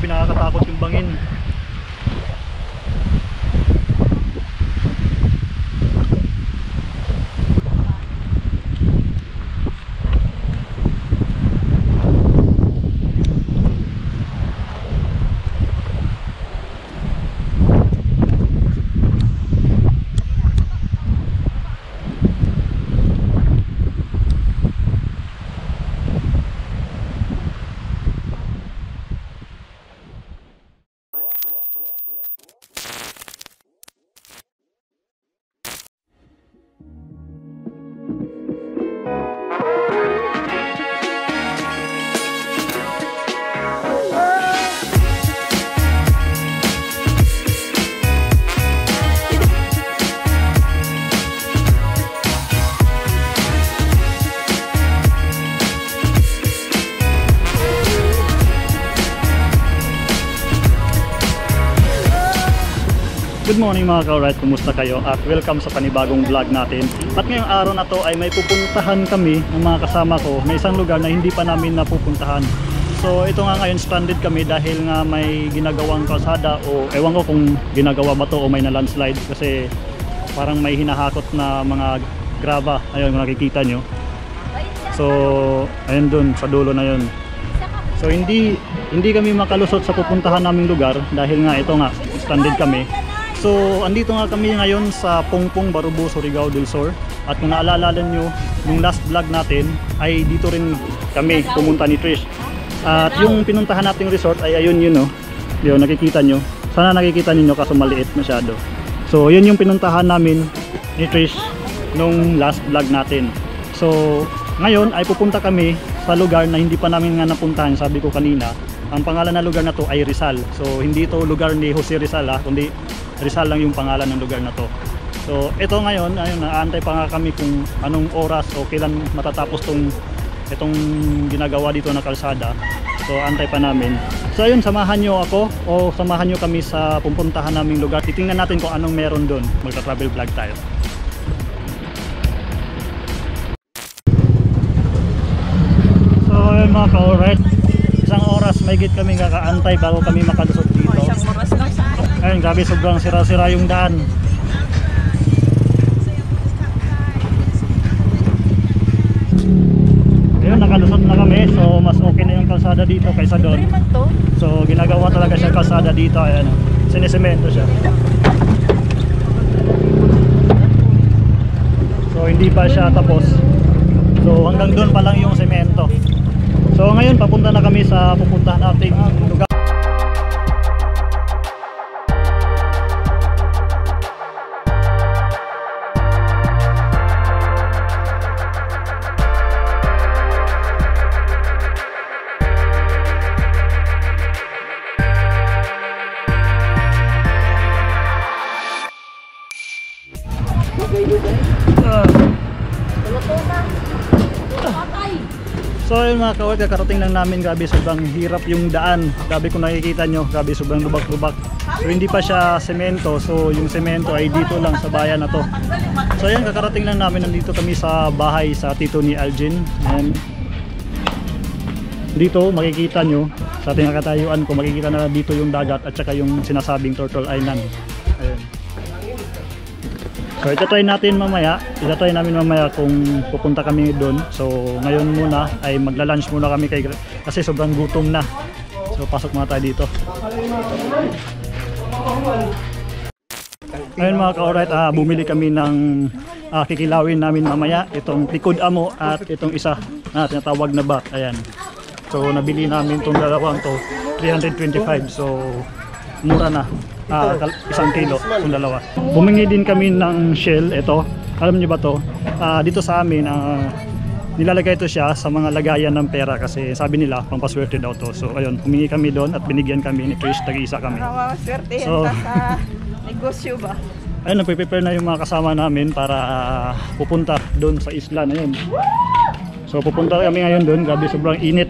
Grabe, nakakatakot yung bangin. Good morning mga ka-alright, kumusta kayo? At welcome sa panibagong vlog natin. At ngayong araw na to ay may pupuntahan kami ng mga kasama ko na isang lugar na hindi pa namin napupuntahan. So ito nga ngayon, stranded kami dahil nga may ginagawang kalsada, o ewan ko kung ginagawa ba to o may na-landslide, kasi parang may hinahakot na mga graba. Ayun, kung nakikita nyo. So ayun dun sa dulo na yun. So hindi kami makalusot sa pupuntahan naming lugar dahil nga ito nga, stranded kami. So andito nga kami ngayon sa Pongpong, Barubus, Surigao del Sur. At kung naalala nyo, yung last vlog natin ay dito rin kami pumunta ni Trish. At yung pinuntahan nating resort ay ayun yun, no? Yun, nakikita nyo. Sana nakikita ninyo kaso maliit masyado. So yun yung pinuntahan namin ni Trish nung last vlog natin. So ngayon ay pupunta kami sa lugar na hindi pa namin nga napuntahan. Sabi ko kanina, ang pangalan na lugar na to ay Rizal. So hindi to lugar ni Jose Rizal, kundi Rizal lang yung pangalan ng lugar na to. So ito ngayon, ayun, naantay pa nga kami kung anong oras o kailan matatapos itong ginagawa dito na kalsada. So antay pa namin. So ayun, samahan nyo ako o samahan nyo kami sa pupuntahan naming lugar. Titingnan natin kung anong meron doon. Magta-travel vlog tayo. So ayun mga ka-alright, isang oras mahigit kami kakaantay bago kami makalusot dito. Ayun, grabe, sobrang sira-sira yung daan. Ayun, nakalusot na kami. So mas okay na yung kalsada dito kaysa doon. So ginagawa talaga siya kalsada dito. Ayan, sinisemento siya. So hindi pa siya tapos. So hanggang doon pa lang yung semento. So ngayon papunta na kami sa pupuntahan nating lugar. So ayun mga ka-alright, kakarating lang namin. Grabe, sobrang hirap yung daan. Grabe, kung nakikita nyo, grabe, sobrang lubak-lubak. So hindi pa siya semento. So yung semento ay dito lang sa bayan na to. So ayun, kakarating lang namin. Nandito kami sa bahay sa tito ni Algin. And dito makikita nyo, sa ating nakatayuan ko, makikita na dito yung dagat at saka yung sinasabing Turtle Island. Ayun. So itatry natin mamaya, namin mamaya kung pupunta kami doon. So ngayon muna ay magla-lunch muna kami kasi sobrang gutom na. So pasok muna tayo dito. Ayun mga ka-alright, bumili kami ng kikilawin namin mamaya. Itong likod amo at itong isa na tinatawag na bat. Ayan. So nabili namin itong dalawang to, 325. So mura na. 1 kilo kung dalawa. Bumingi din kami ng shell. Ito, alam niyo ba to? Dito sa amin, nilalagay ito siya sa mga lagayan ng pera kasi sabi nila pampaswerte daw to. So ayun, humingi kami doon at binigyan kami ni Trish, tag-isa kami. Swerte So, sa negosyo ba? Ayun, nagpe-prepare na yung mga kasama namin para pupunta doon sa isla na yun. So pupunta kami ngayon doon. Grabe, sobrang init.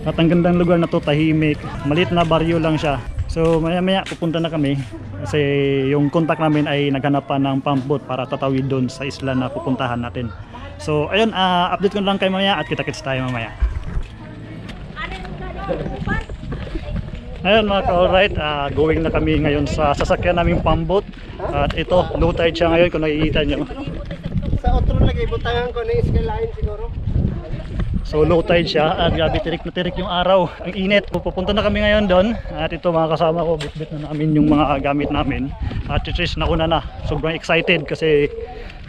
At ang gandang lugar na to, tahimik. Maliit na baryo lang siya. So maya-maya pupunta na kami kasi yung contact namin ay naghanap pa ng pump boat para tatawid doon sa isla na pupuntahan natin. So ayun, update ko lang kayo mamaya at kita-kits tayo mamaya. Ngayon mga ka-alright, going na kami ngayon sa sasakyan naming pambot. At ito, low tide siya ngayon kung nakikita nyo. Sa otro lagi, butangan ko na skyline siguro. So low tide siya at grabe tirik na tirik yung araw. Ang init. Pupunta na kami ngayon doon. At ito mga kasama ko, bitbit na namin yung mga gamit namin. At Trish nauna na. Sobrang excited kasi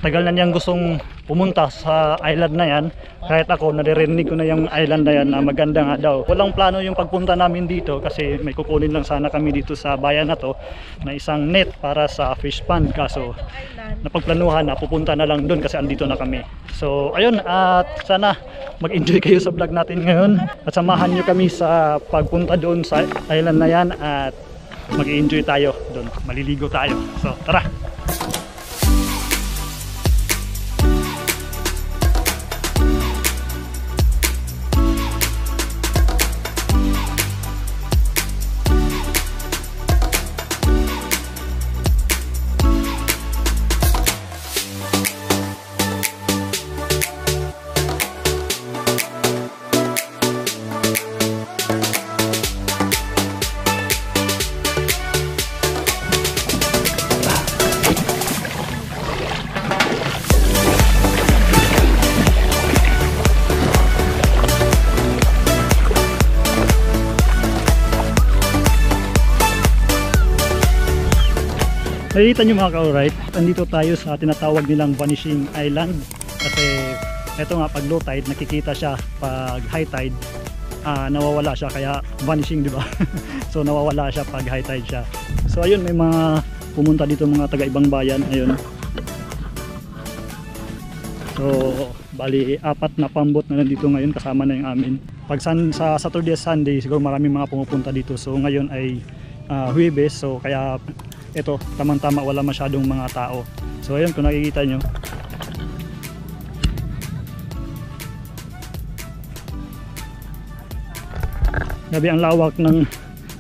tagal na niyang gustong pumunta sa island na yan. Kahit ako, naririnig ko na yung island na yan na maganda nga daw. Walang plano yung pagpunta namin dito kasi may kukunin lang sana kami dito sa bayan na to na isang net para sa fish pond. Kaso napagplanuhan na pupunta na lang doon kasi andito na kami. So ayun, at sana mag-enjoy kayo sa vlog natin ngayon. At samahan nyo kami sa pagpunta doon sa island na yan at mag-enjoy tayo doon. Maliligo tayo. So tara! Nakikita nyo mga ka-alright, nandito tayo sa tinatawag nilang Vanishing Island kasi eto nga pag low tide nakikita siya, pag high tide nawawala siya, kaya vanishing, di ba? So nawawala siya pag high tide siya. So ayun, may mga pumunta dito mga taga-ibang bayan, ayun. So bali 4 na pambot na nandito ngayon, kasama na yung amin. Pag sa Saturday Sunday siguro maraming mga pumupunta dito. So ngayon ay Huwebes, so kaya ito, tamang-tama, wala masyadong mga tao. So ayun, kung nakikita nyo, grabe ang lawak ng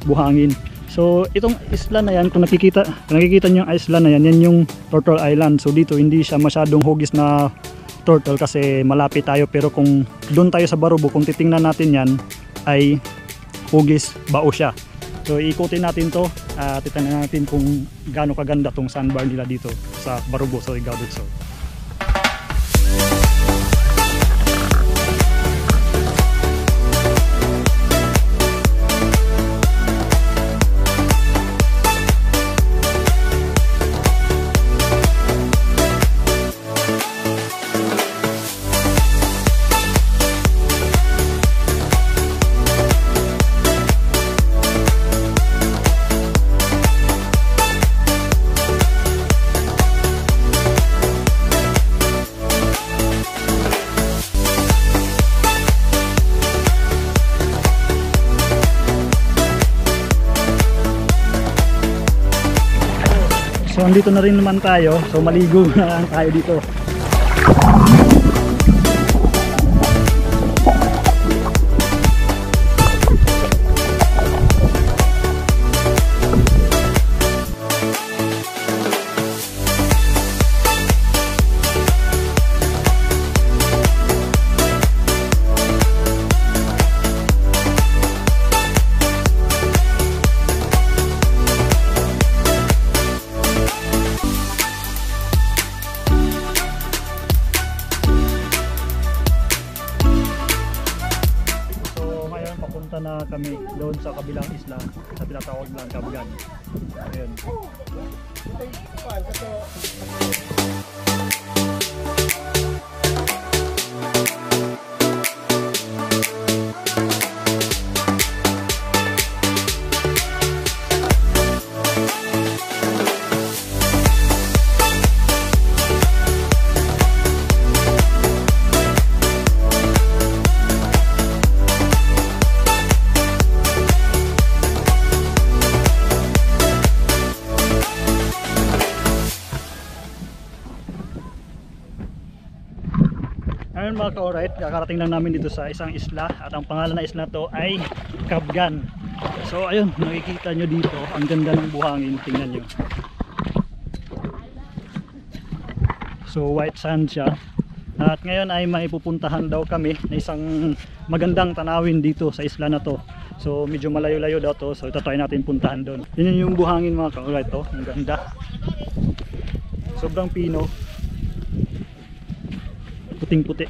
buhangin. So itong isla na yan, kung nakikita nyo yung isla na yan, yan yung Turtle Island. So dito hindi siya masyadong hugis na turtle kasi malapit tayo, pero kung doon tayo sa Barubo, kung titingnan natin yan ay hugis bao siya. So ikutin natin to, titingnan natin kung gaano kaganda tong sandbar nila dito sa Barubo, sa Surigao del Sur. So andito na rin naman tayo, so maligo na lang tayo dito. Papunta na kami doon sa kabilang isla sa tinatawag ng Kabgan. Ayun. Ayun mga ka-alright, kakarating lang namin dito sa isang isla at ang pangalan na isla to ay Kabgan. So ayun, nakikita nyo dito, ang ganda ng buhangin, tingnan nyo. So white sand siya. At ngayon ay may pupuntahan daw kami na isang magandang tanawin dito sa isla na to. So medyo malayo-layo daw to. So itatry natin puntahan doon. Yun yung buhangin mga ka-alright to. Ang ganda. Sobrang pino. Puting-puti.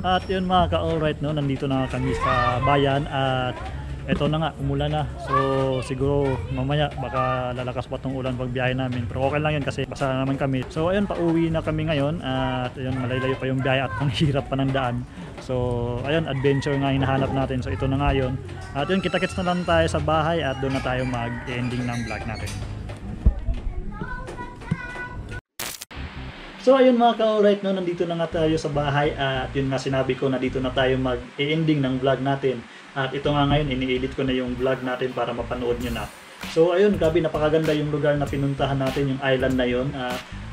At yun mga ka-alright, no, nandito na kami sa bayan at eto na nga, umulan na. So siguro mamaya baka lalakas pa tong ulan pag biyahe namin. Pero okay lang yun kasi basa naman kami. So ayun, pauwi na kami ngayon at ayun, malaylayo pa yung biyahe at ang hirap pa ng daan. So ayun, adventure nga hinahanap natin. So ito na nga yun. At yun, kita-kits na lang tayo sa bahay at doon na tayo mag-ending ng vlog natin. So ayun mga ka-alright, no, nandito na nga tayo sa bahay at yun nga sinabi ko na dito na tayo mag-ending ng vlog natin. At ito nga ngayon, ini-edit ko na yung vlog natin para mapanood nyo na. So ayun, grabe, napakaganda yung lugar na pinuntahan natin, yung island na yun.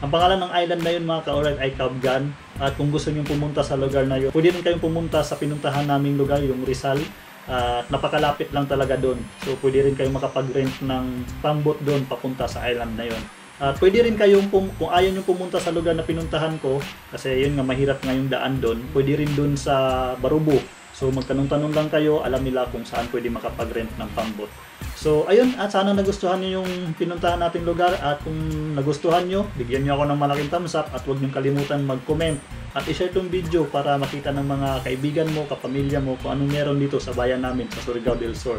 Ang pangalan ng island na yun mga ka-alright ay Cabgan. At kung gusto nyo pumunta sa lugar na yun, pwede rin kayong pumunta sa pinuntahan naming lugar, yung Rizal. At napakalapit lang talaga doon. So pwede rin kayong makapag-rent ng pambot doon papunta sa island na yun. At pwede rin kayong, kung ayaw nyo pumunta sa lugar na pinuntahan ko, kasi yun nga mahirap nga yung daan doon, pwede rin doon sa Barubo. So magtanong-tanong lang kayo, alam nila kung saan pwede makapag-rent ng pambot. So ayun, at sana nagustuhan nyo yung pinuntahan nating lugar, at kung nagustuhan nyo, bigyan nyo ako ng malaking thumbs up, at huwag nyo kalimutan mag-comment at i-share tong video para makita ng mga kaibigan mo, kapamilya mo kung anong meron dito sa bayan namin sa Surigao del Sur.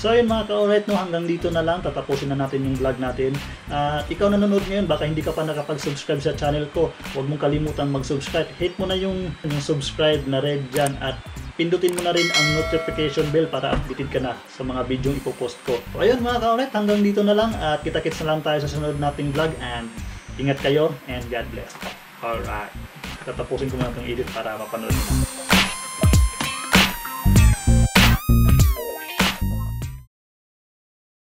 So ayun mga ka-alright, no, hanggang dito na lang, tatapusin na natin yung vlog natin. At ikaw nanonood ngayon, baka hindi ka pa nakapag-subscribe sa channel ko, huwag mong kalimutan mag-subscribe. Hit mo na yung subscribe na red dyan, at pindutin mo na rin ang notification bell para updated ka na sa mga video ipopost ko. So ayun mga ka-alright, hanggang dito na lang, at kita-kits na lang tayo sa sunod nating vlog, and ingat kayo and God bless. Alright, tatapusin ko muna itong edit para mapanood.